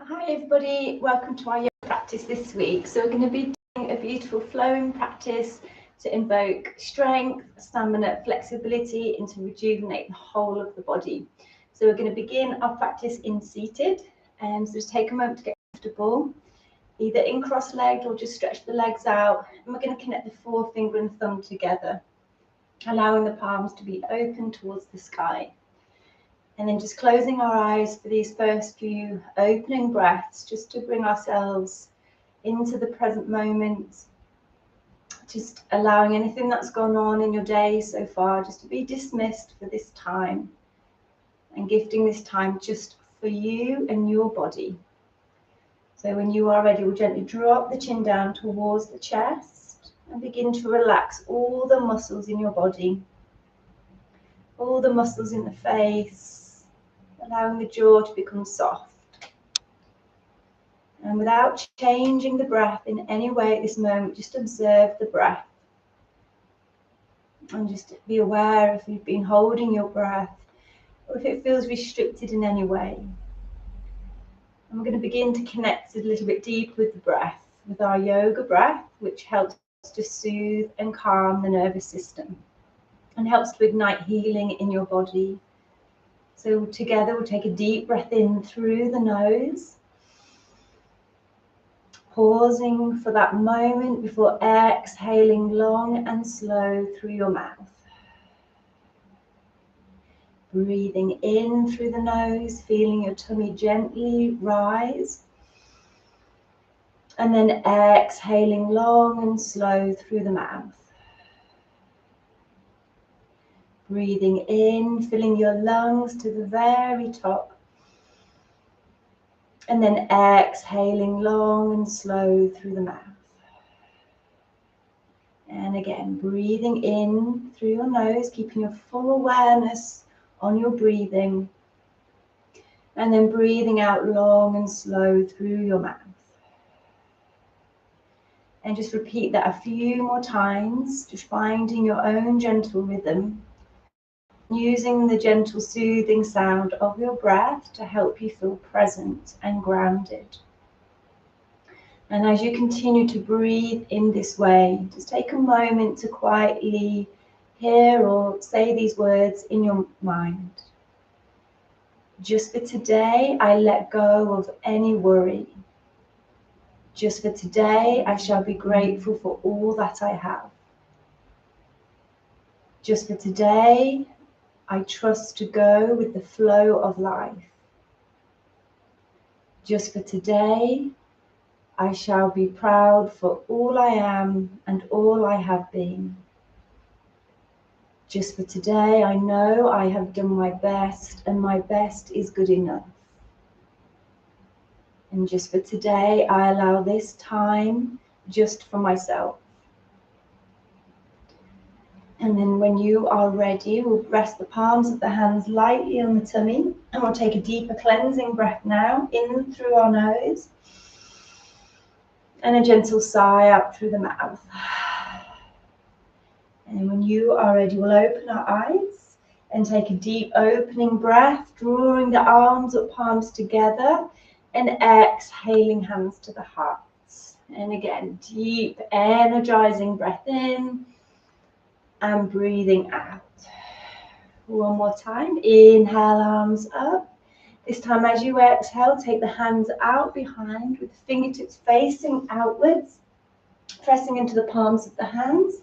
Hi everybody, welcome to our yoga practice this week. So we're going to be doing a beautiful flowing practice to invoke strength, stamina, flexibility and to rejuvenate the whole of the body. So we're going to begin our practice in seated. So just take a moment to get comfortable, either in cross-legged or just stretch the legs out. And we're going to connect the forefinger and thumb together, allowing the palms to be open towards the sky. And then just closing our eyes for these first few opening breaths, just to bring ourselves into the present moment. Just allowing anything that's gone on in your day so far just to be dismissed for this time. And gifting this time just for you and your body. So when you are ready, we'll gently drop the chin down towards the chest and begin to relax all the muscles in your body. All the muscles in the face. Allowing the jaw to become soft. And without changing the breath in any way at this moment, just observe the breath. And just be aware if you've been holding your breath or if it feels restricted in any way. And we're going to begin to connect a little bit deeper with the breath, with our yoga breath, which helps to soothe and calm the nervous system and helps to ignite healing in your body. So together we'll take a deep breath in through the nose, pausing for that moment before exhaling long and slow through your mouth. Breathing in through the nose, feeling your tummy gently rise. And then exhaling long and slow through the mouth. Breathing in, filling your lungs to the very top. And then exhaling long and slow through the mouth. And again, breathing in through your nose, keeping your full awareness on your breathing. And then breathing out long and slow through your mouth. And just repeat that a few more times, just finding your own gentle rhythm. Using the gentle soothing sound of your breath to help you feel present and grounded. And as you continue to breathe in this way, just take a moment to quietly hear or say these words in your mind. Just for today, I let go of any worry. Just for today, I shall be grateful for all that I have. Just for today, I trust to go with the flow of life. Just for today, I shall be proud for all I am and all I have been. Just for today, I know I have done my best and my best is good enough. And just for today, I allow this time just for myself. And then when you are ready, we'll rest the palms of the hands lightly on the tummy. And we'll take a deeper cleansing breath now, in through our nose. And a gentle sigh out through the mouth. And when you are ready, we'll open our eyes and take a deep opening breath, drawing the arms or palms together and exhaling hands to the heart. And again, deep energizing breath in. And breathing out. One more time. Inhale, arms up. This time as you exhale, take the hands out behind with the fingertips facing outwards, pressing into the palms of the hands,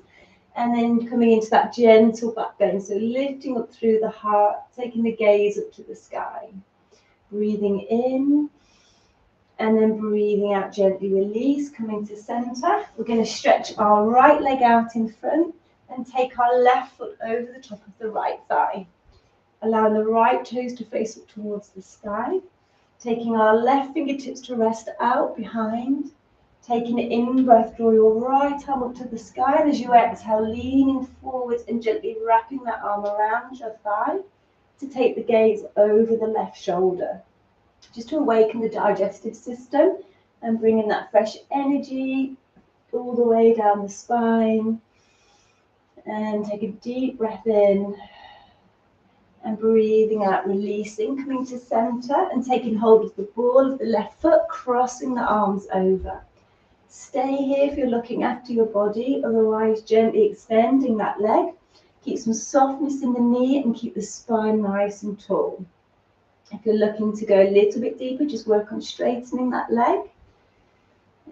and then coming into that gentle back bend. So lifting up through the heart, taking the gaze up to the sky. Breathing in, and then breathing out, gently release, coming to center. We're going to stretch our right leg out in front, and take our left foot over the top of the right thigh. Allowing the right toes to face up towards the sky. Taking our left fingertips to rest out behind. Taking an in-breath, draw your right arm up to the sky. And as you exhale, leaning forwards and gently wrapping that arm around your thigh to take the gaze over the left shoulder. Just to awaken the digestive system and bring in that fresh energy all the way down the spine. And take a deep breath in And breathing out, releasing, coming to center and taking hold of the ball of the left foot, crossing the arms over. Stay here if you're looking after your body, otherwise gently extending that leg. Keep some softness in the knee and keep the spine nice and tall. If you're looking to go a little bit deeper, just work on straightening that leg.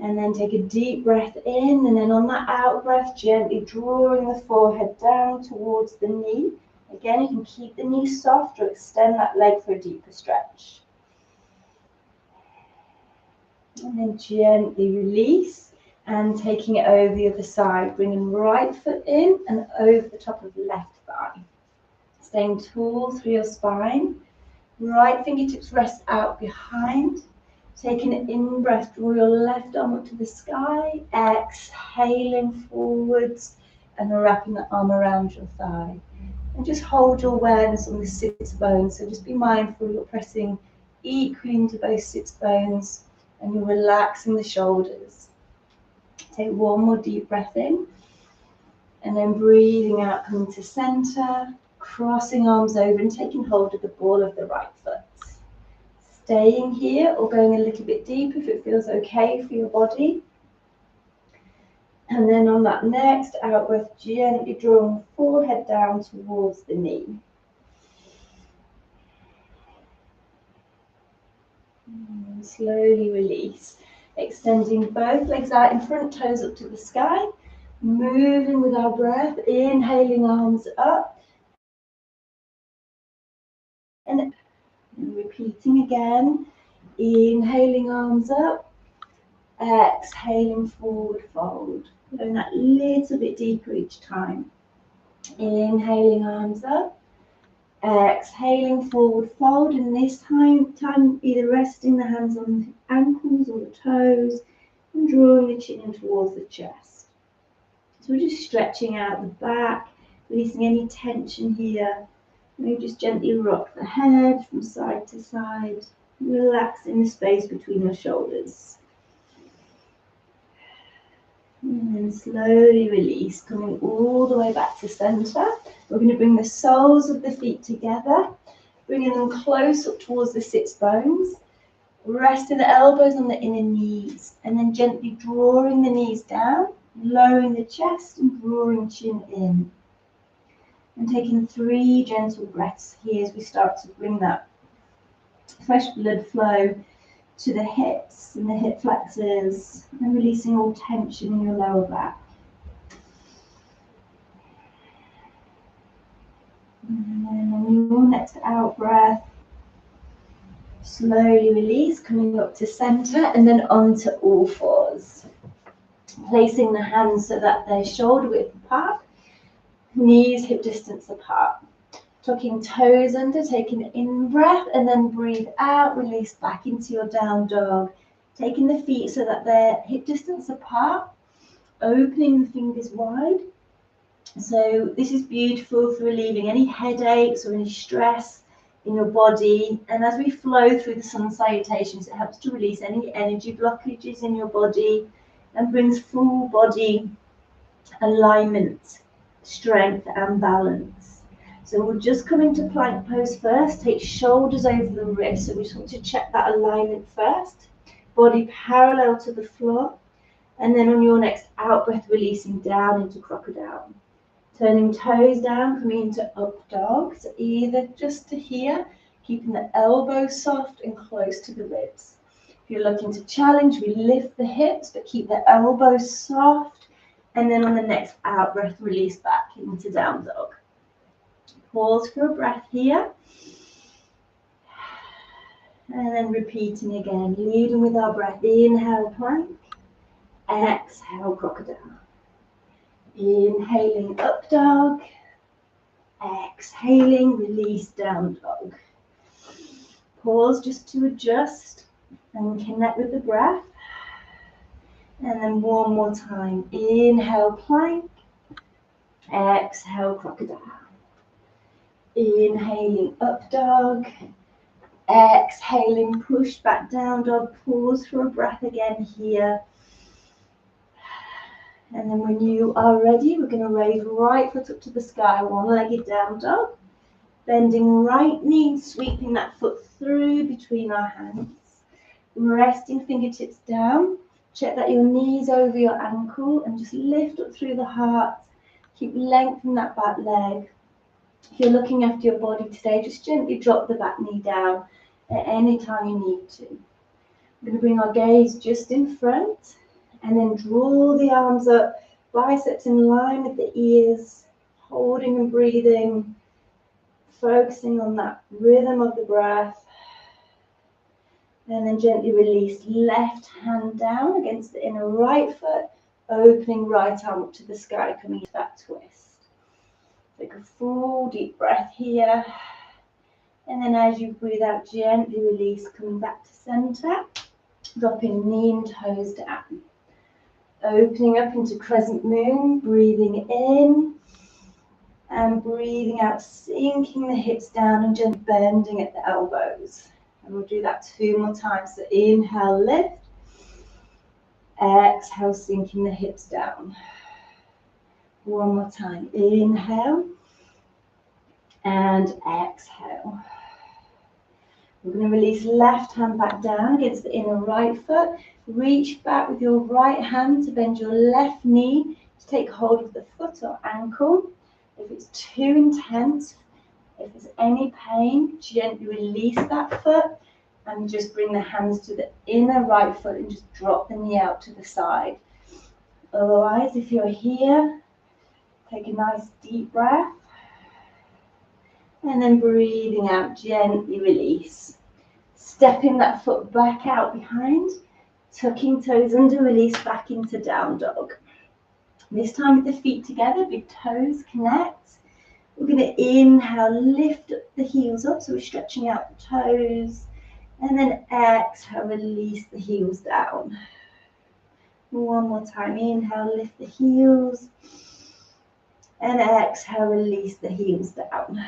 And then take a deep breath in, and then on that out breath, gently drawing the forehead down towards the knee. Again, you can keep the knee soft or extend that leg for a deeper stretch. And then gently release and taking it over the other side, bringing right foot in and over the top of the left thigh. Staying tall through your spine. Right fingertips rest out behind. Taking an in-breath, draw your left arm up to the sky. Exhaling forwards and wrapping the arm around your thigh. And just hold your awareness on the sits bones. So just be mindful you're pressing equally into both sits bones and you're relaxing the shoulders. Take one more deep breath in. And then breathing out, coming to center, crossing arms over and taking hold of the ball of the right foot. Staying here or going a little bit deeper if it feels okay for your body. And then on that next out breath, gently drawing the forehead down towards the knee. And slowly release. Extending both legs out in front, toes up to the sky. Moving with our breath, inhaling arms up. And repeating again. Inhaling arms up. Exhaling forward fold. Going that little bit deeper each time. Inhaling arms up. Exhaling forward fold, and this time either resting the hands on the ankles or the toes and drawing the chin in towards the chest. So we're just stretching out the back, releasing any tension here. Maybe just gently rock the head from side to side, relaxing the space between your shoulders. And then slowly release, coming all the way back to center. We're going to bring the soles of the feet together, bringing them close up towards the sits bones, resting the elbows on the inner knees, and then gently drawing the knees down, lowering the chest and drawing chin in. And taking 3 gentle breaths here as we start to bring that fresh blood flow to the hips and the hip flexors, and releasing all tension in your lower back. And then on your next out breath, slowly release, coming up to center and then onto all fours. Placing the hands so that they're shoulder width apart, knees hip distance apart. Tucking toes under, taking an in-breath and then breathe out, release back into your down dog. Taking the feet so that they're hip distance apart, opening the fingers wide. So this is beautiful for relieving any headaches or any stress in your body. And as we flow through the sun salutations, it helps to release any energy blockages in your body and brings full body alignment, strength and balance. So we'll just come into plank pose first. Take shoulders over the wrists. So we just want to check that alignment first. Body parallel to the floor. And then on your next out breath, releasing down into crocodile. Turning toes down, coming into up dog. So either just to here, keeping the elbows soft and close to the ribs. If you're looking to challenge, we lift the hips, but keep the elbows soft. And then on the next out breath, release back into down dog. Pause for a breath here. And then repeating again, leading with our breath. Inhale, plank. Exhale, crocodile. Inhaling, up dog. Exhaling, release, down dog. Pause just to adjust and connect with the breath. And then one more time. Inhale, plank. Exhale, crocodile. Inhaling, up dog. Exhaling, push back down dog. Pause for a breath again here. And then when you are ready, we're going to raise right foot up to the sky, one-legged down dog. Bending right knee, sweeping that foot through between our hands. Resting fingertips down. Check that your knee's over your ankle and just lift up through the heart. Keep lengthening that back leg. If you're looking after your body today, just gently drop the back knee down at any time you need to. We're going to bring our gaze just in front and then draw the arms up, biceps in line with the ears, holding and breathing, focusing on that rhythm of the breath. And then gently release, left hand down against the inner right foot, opening right arm up to the sky, coming into that twist. Take a full deep breath here. And then as you breathe out, gently release, coming back to center, dropping knee and toes down. Opening up into crescent moon, breathing in and breathing out, sinking the hips down and gently bending at the elbows. And we'll do that 2 more times. So inhale, lift. Exhale, sinking the hips down. 1 more time. Inhale and exhale. We're going to release left hand back down against the inner right foot. Reach back with your right hand to bend your left knee to take hold of the foot or ankle. If it's too intense, if there's any pain, gently release that foot and just bring the hands to the inner right foot and just drop the knee out to the side. Otherwise, if you're here, take a nice deep breath and then breathing out, gently release. Stepping that foot back out behind, tucking toes under, release back into down dog. This time with the feet together, big toes connect. We're going to inhale, lift up the heels up, so we're stretching out the toes. And then exhale, release the heels down. 1 more time, inhale, lift the heels. And exhale, release the heels down.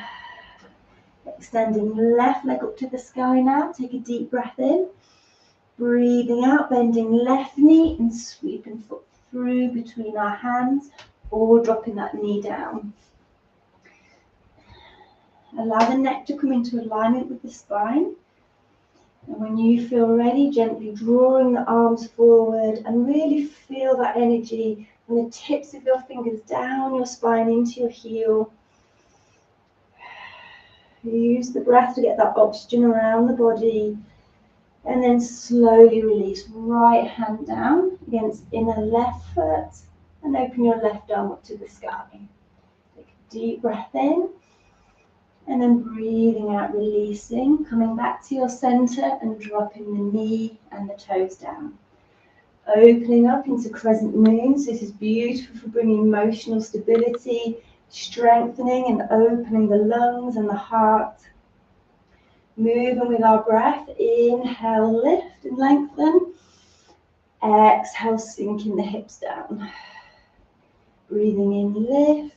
Extending left leg up to the sky now. Take a deep breath in. Breathing out, bending left knee and sweeping foot through between our hands or dropping that knee down. Allow the neck to come into alignment with the spine. And when you feel ready, gently drawing the arms forward and really feel that energy from the tips of your fingers down your spine into your heel. Use the breath to get that oxygen around the body. And then slowly release right hand down against inner left foot and open your left arm up to the sky. Take a deep breath in. And then breathing out, releasing, coming back to your center and dropping the knee and the toes down. Opening up into crescent moon. So this is beautiful for bringing emotional stability, strengthening and opening the lungs and the heart. Moving with our breath. Inhale, lift and lengthen. Exhale, sinking the hips down. Breathing in, lift.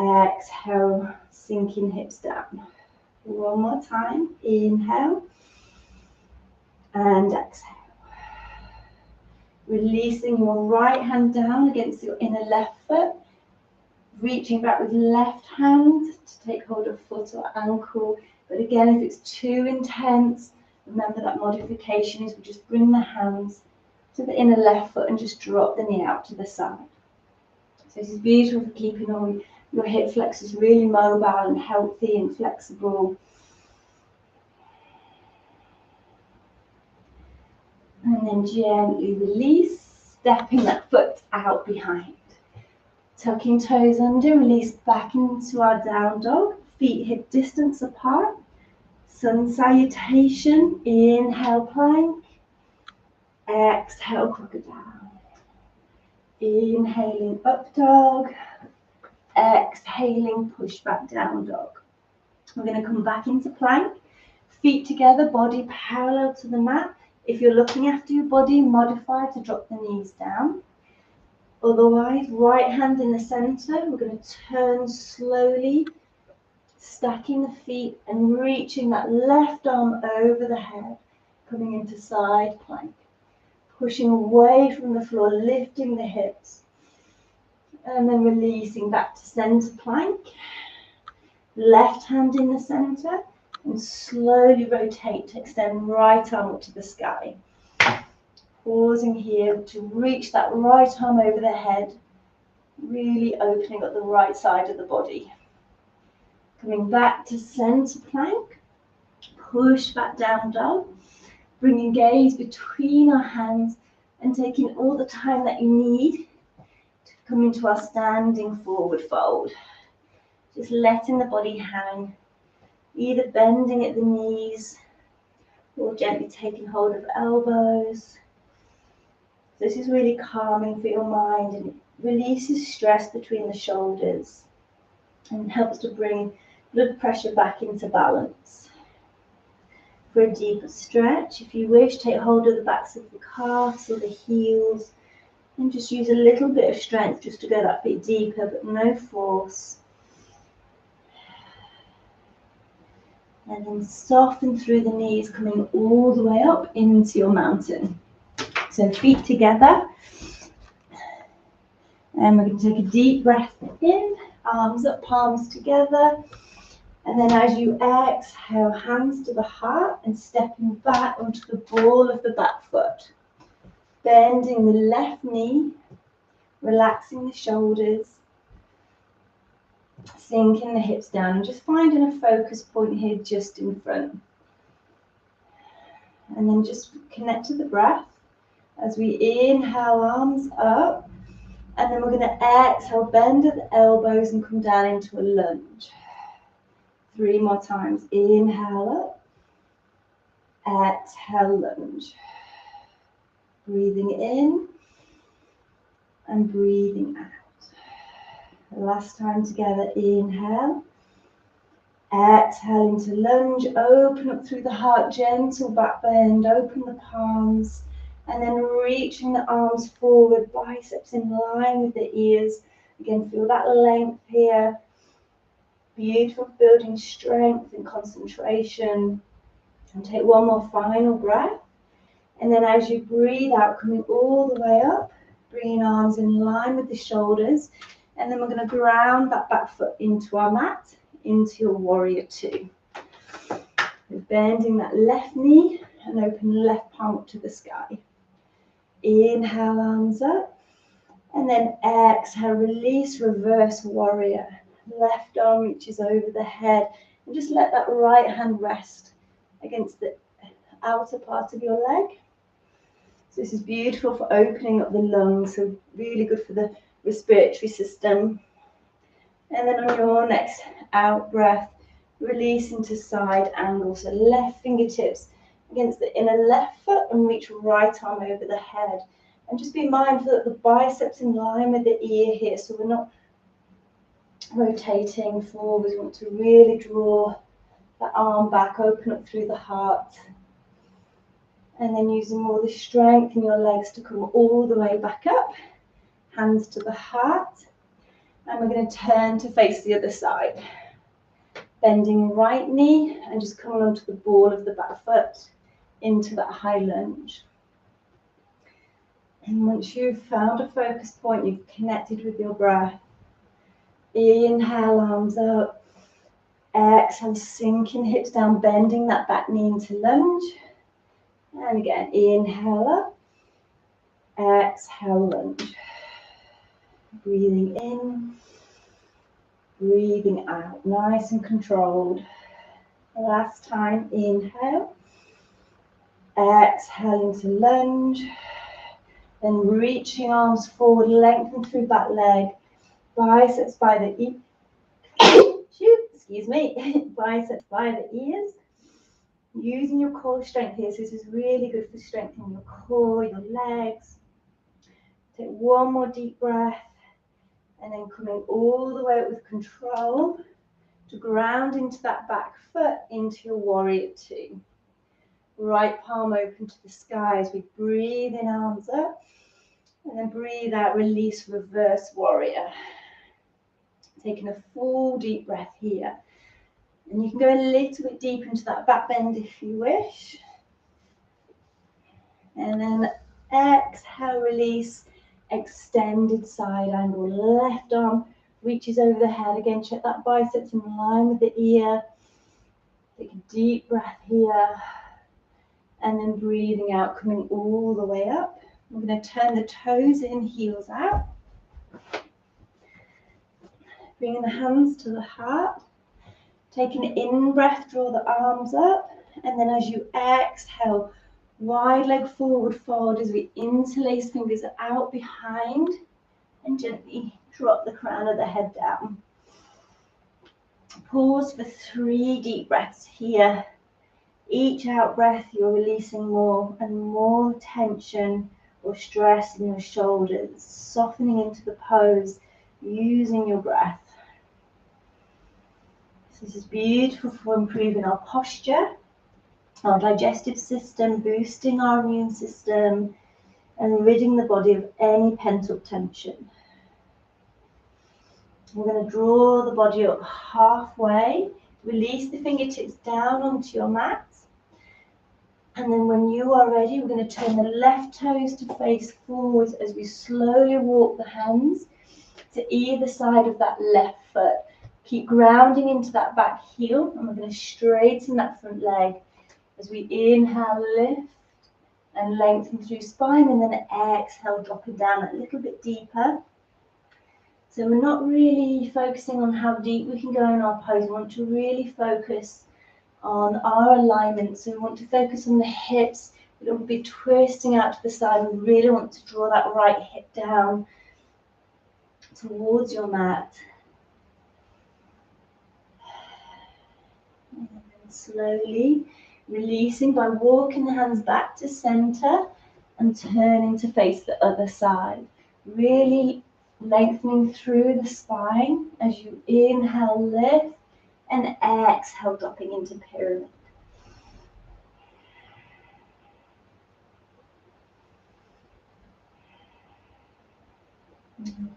Exhale, sinking hips down. 1 more time. Inhale and exhale. Releasing your right hand down against your inner left foot. Reaching back with left hand to take hold of foot or ankle. But again, if it's too intense, remember that modification is we just bring the hands to the inner left foot and just drop the knee out to the side. So this is beautiful for keeping all your hip flexors really mobile and healthy and flexible. And then gently release, stepping that foot out behind. Tucking toes under, release back into our down dog. Feet hip distance apart. Sun salutation. Inhale, plank. Exhale, crocodile. Inhaling, up dog. Exhaling, push back down dog. We're going to come back into plank. Feet together, body parallel to the mat. If you're looking after your body, modify to drop the knees down. Otherwise, right hand in the center. We're going to turn slowly, stacking the feet and reaching that left arm over the head, coming into side plank. Pushing away from the floor, lifting the hips. And then releasing back to center plank. Left hand in the center, and slowly rotate to extend right arm up to the sky. Pausing here to reach that right arm over the head, really opening up the right side of the body. Coming back to center plank, push back down dog, bringing gaze between our hands and taking all the time that you need to come into our standing forward fold. Just letting the body hang, either bending at the knees or gently taking hold of elbows. This is really calming for your mind, and it releases stress between the shoulders and helps to bring blood pressure back into balance. For a deeper stretch, if you wish, take hold of the backs of the calves or the heels and just use a little bit of strength just to go that bit deeper, but no force. And then soften through the knees, coming all the way up into your mountain. So feet together. And we're going to take a deep breath in, arms up, palms together. And then as you exhale, hands to the heart and stepping back onto the ball of the back foot. Bending the left knee, relaxing the shoulders, sinking the hips down, and just finding a focus point here just in front. And then just connect to the breath as we inhale, arms up. And then we're going to exhale, bend at the elbows and come down into a lunge. 3 more times. Inhale up. Exhale, lunge. Breathing in and breathing out. Last time together. Inhale. Exhale into lunge. Open up through the heart. Gentle back bend. Open the palms. And then reaching the arms forward, biceps in line with the ears. Again, feel that length here. Beautiful, building strength and concentration. And take one more final breath. And then as you breathe out, coming all the way up, bringing arms in line with the shoulders. And then we're going to ground that back foot into our mat, into your warrior two. So bending that left knee and open left palm up to the sky. Inhale, arms up, and then exhale, release, reverse warrior. Left arm reaches over the head, and just let that right hand rest against the outer part of your leg. So this is beautiful for opening up the lungs, so really good for the respiratory system. And then on your next out breath, release into side angle, so left fingertips against the inner left foot and reach right arm over the head. And just be mindful that the biceps in line with the ear here, so we're not rotating forward. We want to really draw the arm back, open up through the heart. And then using all the strength in your legs to come all the way back up. Hands to the heart. And we're going to turn to face the other side. Bending right knee and just coming onto the ball of the back foot into that high lunge. And once you've found a focus point, you've connected with your breath. Inhale, arms up. Exhale, sinking hips down, bending that back knee into lunge. And again, inhale up. Exhale, lunge. Breathing in. Breathing out, nice and controlled. Last time, inhale. Exhale into lunge. Then reaching arms forward, lengthen through back leg. Biceps by the biceps by the ears. Using your core strength here. So this is really good for strengthening your core, your legs. Take one more deep breath. And then coming all the way up with control to ground into that back foot into your warrior two. Right palm open to the sky as we breathe in, arms up. And then breathe out, release, reverse warrior. Taking a full deep breath here. And you can go a little bit deeper into that back bend if you wish. And then exhale, release, extended side angle. Left arm reaches over the head. Again, check that biceps in line with the ear. Take a deep breath here. And then breathing out, coming all the way up. We're going to turn the toes in, heels out. Bringing the hands to the heart. Take an in breath, draw the arms up. And then as you exhale, wide leg forward fold as we interlace fingers out behind and gently drop the crown of the head down. Pause for 3 deep breaths here. Each out breath, you're releasing more and more tension or stress in your shoulders, softening into the pose, using your breath. This is beautiful for improving our posture, our digestive system, boosting our immune system, and ridding the body of any pent-up tension. We're going to draw the body up halfway, release the fingertips down onto your mat. And then when you are ready, we're going to turn the left toes to face forwards as we slowly walk the hands to either side of that left foot. Keep grounding into that back heel, and we're going to straighten that front leg as we inhale, lift and lengthen through spine, and then exhale, dropping down a little bit deeper. So we're not really focusing on how deep we can go in our pose. We want to really focus on our alignment. So we want to focus on the hips. We don't want to be twisting out to the side. We really want to draw that right hip down towards your mat. And then slowly releasing by walking the hands back to center and turning to face the other side. Really lengthening through the spine as you inhale, lift, and exhale, dropping into pyramid.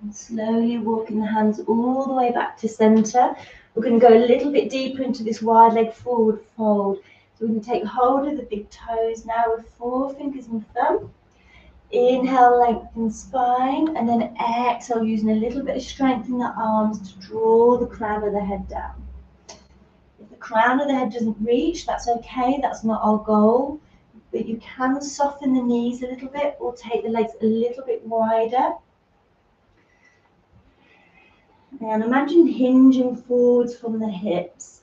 And slowly walking the hands all the way back to center. We're going to go a little bit deeper into this wide leg forward fold. So we're going to take hold of the big toes now with 4 fingers and thumb. Inhale, lengthen spine, and then exhale, using a little bit of strength in the arms to draw the crown of the head down. If the crown of the head doesn't reach, that's okay, that's not our goal, but you can soften the knees a little bit or take the legs a little bit wider. And imagine hinging forwards from the hips,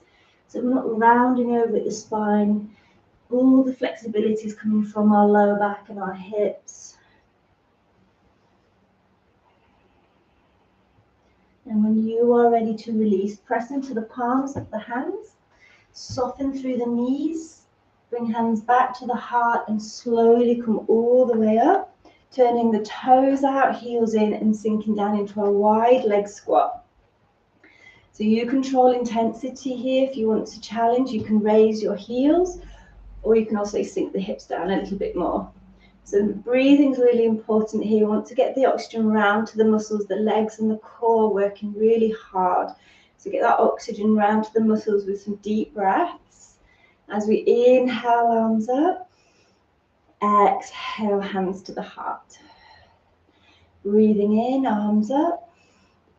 so we're not rounding over at the spine. All the flexibility is coming from our lower back and our hips. And when you are ready to release, press into the palms of the hands, soften through the knees, bring hands back to the heart and slowly come all the way up, turning the toes out, heels in, and sinking down into a wide leg squat. So you control intensity here. If you want to challenge, you can raise your heels, or you can also sink the hips down a little bit more. So breathing is really important here. You want to get the oxygen round to the muscles, the legs and the core working really hard. So get that oxygen round to the muscles with some deep breaths. As we inhale, arms up. Exhale, hands to the heart. Breathing in, arms up.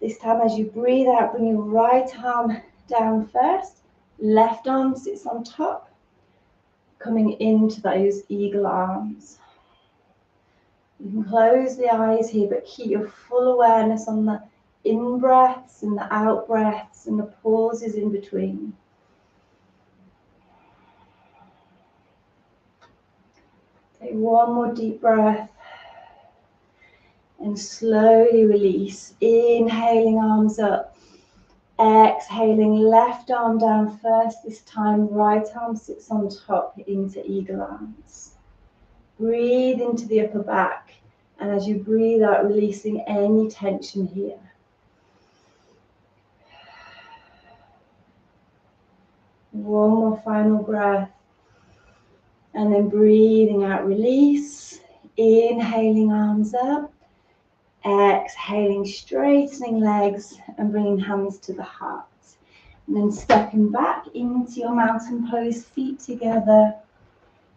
This time as you breathe out, bring your right arm down first. Left arm sits on top. Coming into those eagle arms. You can close the eyes here, but keep your full awareness on the in-breaths and the out-breaths and the pauses in between. Take one more deep breath and slowly release. Inhaling, arms up. Exhaling, left arm down first. This time, right arm sits on top into eagle arms. Breathe into the upper back, and as you breathe out, releasing any tension here. One more final breath, and then breathing out, release. Inhaling, arms up. Exhaling, straightening legs and bringing hands to the heart. And then stepping back into your mountain pose, feet together.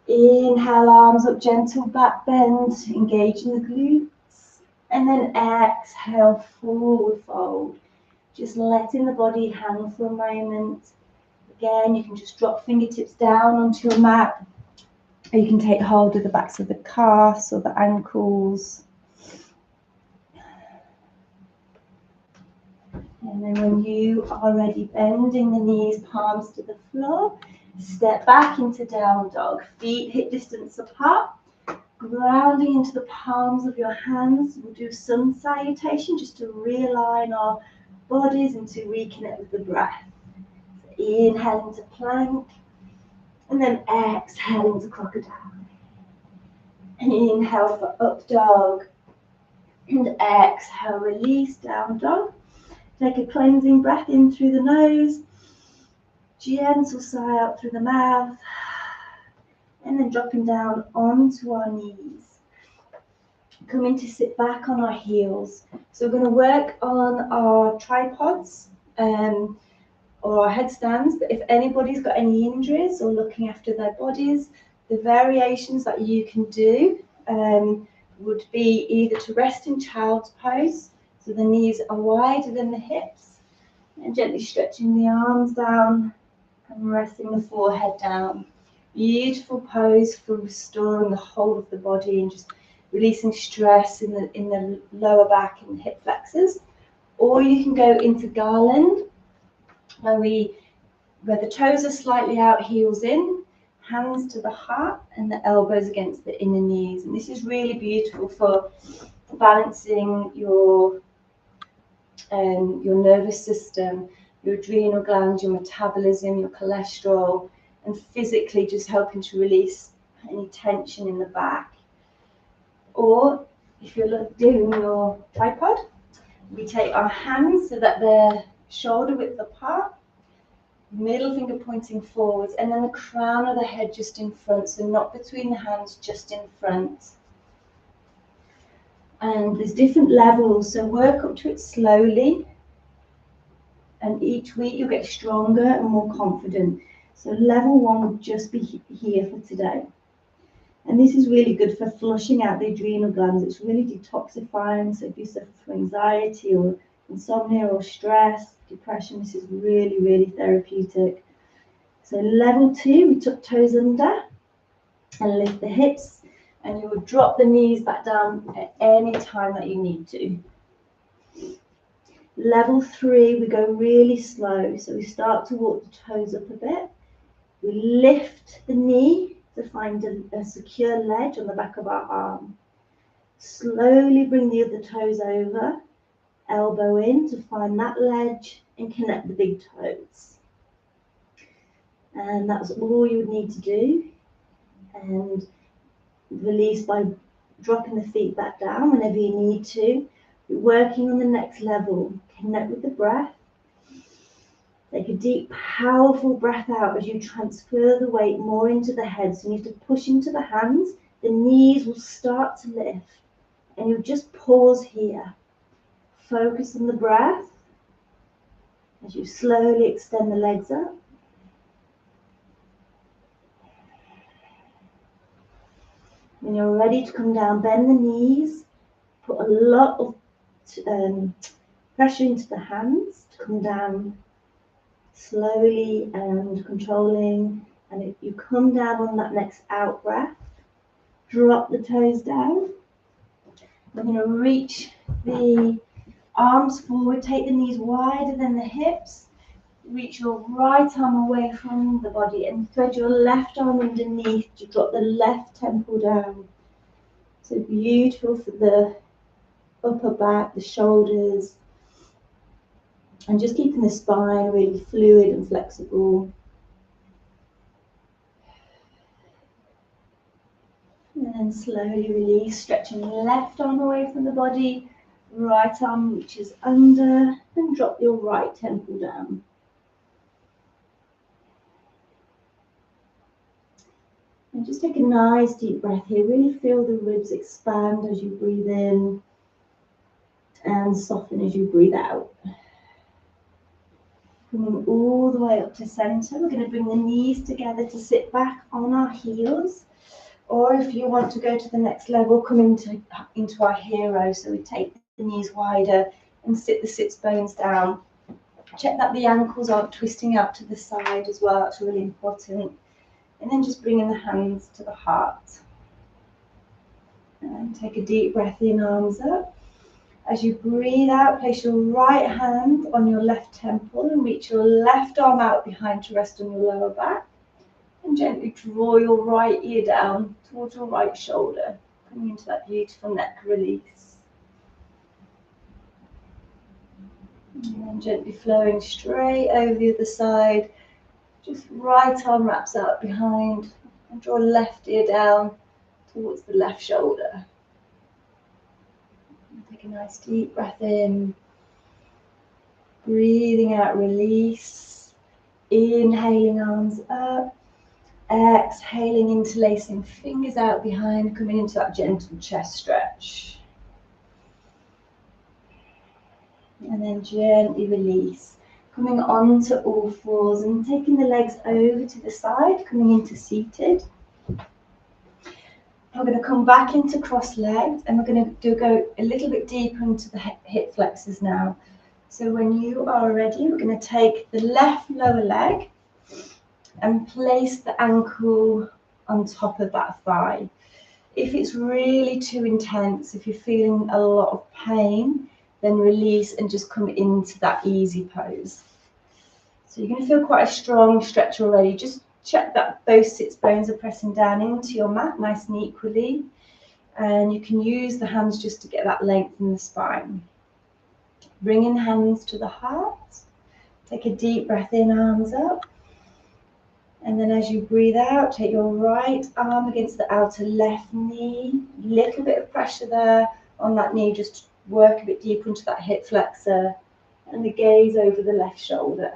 Inhale, arms up, gentle back bend, engaging the glutes. And then exhale, forward fold. Just letting the body hang for a moment. Again, you can just drop fingertips down onto your mat, or you can take hold of the backs of the calves or the ankles. And then when you are ready, bending the knees, palms to the floor, step back into down dog, feet hip distance apart, grounding into the palms of your hands. We'll do sun salutation just to realign our bodies and to reconnect with the breath. So inhale into plank, and then exhale into crocodile. Inhale for up dog, and exhale, release down dog. Take a cleansing breath in through the nose, gentle sigh out through the mouth, and then dropping down onto our knees. Coming to sit back on our heels. So we're going to work on our tripods or our headstands, but if anybody's got any injuries or looking after their bodies, the variations that you can do would be either to rest in child's pose, so the knees are wider than the hips, and gently stretching the arms down and resting the forehead down. Beautiful pose for restoring the whole of the body and just releasing stress in the lower back and hip flexors. Or you can go into garland, where the toes are slightly out, heels in, hands to the heart, and the elbows against the inner knees. And this is really beautiful for balancing your nervous system, your adrenal glands, your metabolism, your cholesterol, and physically just helping to release any tension in the back. Or if you're doing your tripod, we take our hands so that they're shoulder width apart, middle finger pointing forwards, and then the crown of the head just in front, so not between the hands, just in front. And there's different levels, so work up to it slowly, and each week you'll get stronger and more confident. So level 1 would just be here for today. And this is really good for flushing out the adrenal glands. It's really detoxifying, so if you suffer from anxiety or insomnia or stress, depression, this is really, really therapeutic. So level 2, we tuck toes under and lift the hips, and you will drop the knees back down at any time that you need to. Level 3, we go really slow, so we start to walk the toes up a bit. We lift the knee to find a secure ledge on the back of our arm. Slowly bring the other toes over, elbow in to find that ledge and connect the big toes. And that's all you would need to do. And release by dropping the feet back down whenever you need to. You're working on the next level. Connect with the breath. Take a deep, powerful breath out as you transfer the weight more into the head. So you need to push into the hands. The knees will start to lift. And you'll just pause here. Focus on the breath as you slowly extend the legs up. When you're ready to come down, bend the knees. Put a lot of pressure into the hands to come down slowly and controlling. And if you come down on that next out breath, drop the toes down. We're going to reach the arms forward, take the knees wider than the hips. Reach your right arm away from the body and thread your left arm underneath to drop the left temple down. So beautiful for the upper back, the shoulders, and just keeping the spine really fluid and flexible. And then slowly release, stretching left arm away from the body, right arm reaches under, and drop your right temple down. And just take a nice deep breath here. Really feel the ribs expand as you breathe in and soften as you breathe out. Coming all the way up to center, we're going to bring the knees together to sit back on our heels. Or if you want to go to the next level, come into our hero. So we take the knees wider and sit the sits bones down. Check that the ankles aren't twisting out to the side as well. That's really important. And then just bringing the hands to the heart. And take a deep breath in, arms up. As you breathe out, place your right hand on your left temple and reach your left arm out behind to rest on your lower back. And gently draw your right ear down towards your right shoulder, coming into that beautiful neck release. And then gently flowing straight over the other side. Just right arm wraps out behind and draw left ear down towards the left shoulder. Take a nice deep breath in. Breathing out, release. Inhaling, arms up. Exhaling, interlacing fingers out behind, coming into that gentle chest stretch. And then gently release. Coming onto all fours and taking the legs over to the side, coming into seated. We're going to come back into cross legs and we're going to go a little bit deeper into the hip flexors now. So when you are ready, we're going to take the left lower leg and place the ankle on top of that thigh. If it's really too intense, if you're feeling a lot of pain, then release and just come into that easy pose. So you're going to feel quite a strong stretch already. Just check that both sits bones are pressing down into your mat nice and equally. And you can use the hands just to get that length in the spine. Bringing hands to the heart. Take a deep breath in, arms up. And then as you breathe out, take your right arm against the outer left knee. Little bit of pressure there on that knee. Just work a bit deeper into that hip flexor. And the gaze over the left shoulder.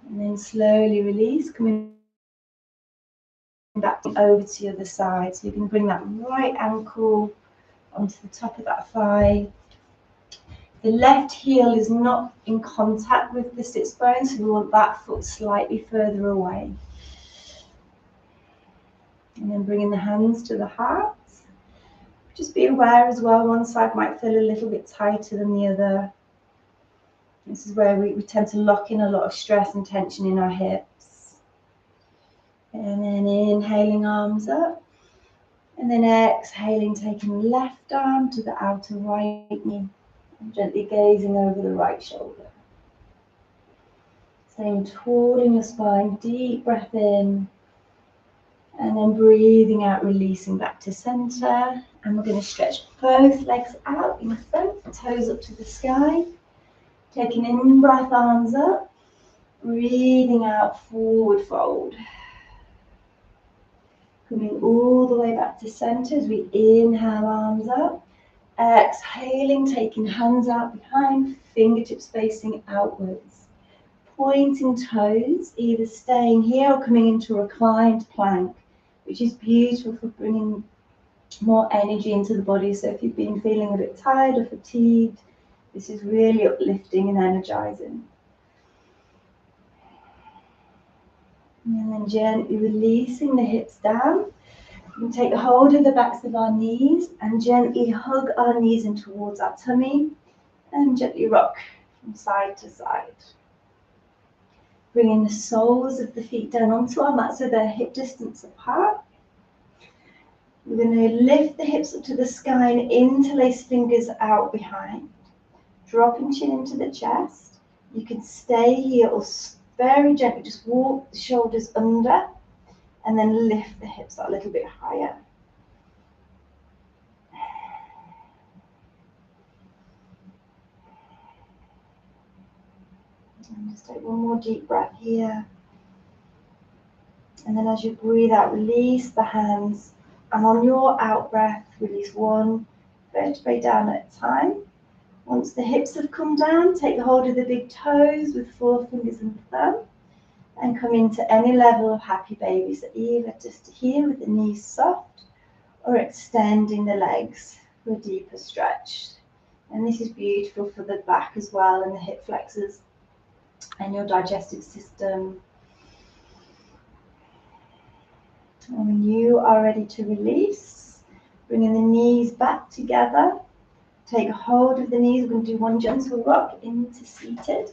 And then slowly release, coming back over to the other side. So you can bring that right ankle onto the top of that thigh. The left heel is not in contact with the sits bone, so we want that foot slightly further away. And then bringing the hands to the heart. Just be aware as well, one side might feel a little bit tighter than the other. This is where we tend to lock in a lot of stress and tension in our hips. And then inhaling, arms up. And then exhaling, taking the left arm to the outer right knee. And gently gazing over the right shoulder. Staying tall in your spine, deep breath in. And then breathing out, releasing back to center. And we're going to stretch both legs out in front, toes up to the sky. Taking an in-breath, arms up. Breathing out, forward fold. Coming all the way back to center as we inhale, arms up. Exhaling, taking hands out behind, fingertips facing outwards. Pointing toes, either staying here or coming into a reclined plank, which is beautiful for bringing more energy into the body. So if you've been feeling a bit tired or fatigued, this is really uplifting and energizing. And then gently releasing the hips down. We can take hold of the backs of our knees and gently hug our knees in towards our tummy and gently rock from side to side. Bringing the soles of the feet down onto our mat so they're hip distance apart. We're going to lift the hips up to the sky and interlace fingers out behind. Dropping chin into the chest. You can stay here or very gently just walk the shoulders under and then lift the hips up a little bit higher. And just take one more deep breath here. And then as you breathe out, release the hands. And on your out breath, release one vertebrae down at a time. Once the hips have come down, take hold of the big toes with forefingers and thumb. And come into any level of happy baby. So either just here with the knees soft or extending the legs for a deeper stretch. And this is beautiful for the back as well and the hip flexors and your digestive system. And when you are ready to release, bringing the knees back together, Take hold of the knees. We're going to do one gentle rock into seated.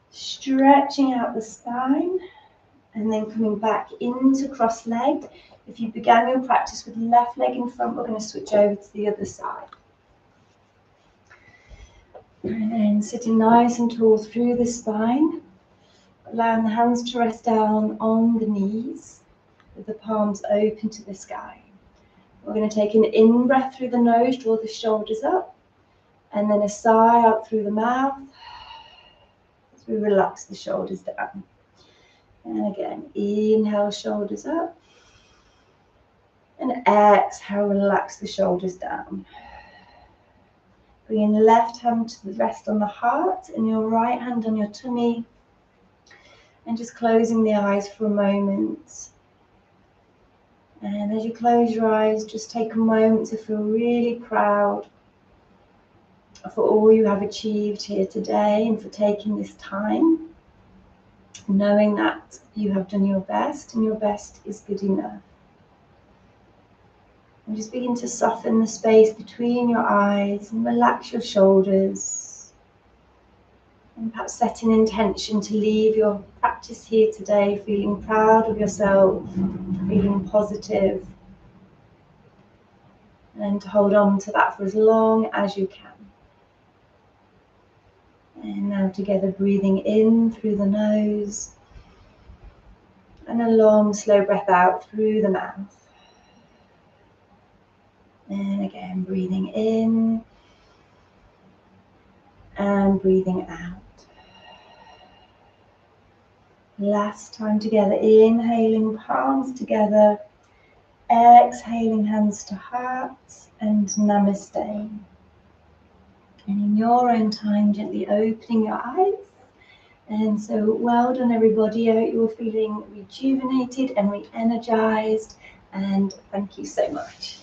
Stretching out the spine and then coming back into cross-legged. If you began your practice with left leg in front, we're going to switch over to the other side. And then sitting nice and tall through the spine, allowing the hands to rest down on the knees with the palms open to the sky. We're going to take an in-breath through the nose, draw the shoulders up, and then a sigh out through the mouth as we relax the shoulders down. And again, inhale, shoulders up, and exhale, relax the shoulders down. Bring your left hand to the rest on the heart and your right hand on your tummy, and just closing the eyes for a moment. And as you close your eyes, just take a moment to feel really proud for all you have achieved here today and for taking this time, knowing that you have done your best and your best is good enough. And just begin to soften the space between your eyes and relax your shoulders. And perhaps set an intention to leave your practice here today feeling proud of yourself, feeling positive, and to hold on to that for as long as you can. And now together, breathing in through the nose and a long slow breath out through the mouth. And again, breathing in and breathing out. Last time together, inhaling palms together, exhaling hands to heart, and namaste. And in your own time, gently opening your eyes. And so well done everybody. I hope you're feeling rejuvenated and re-energized, and thank you so much.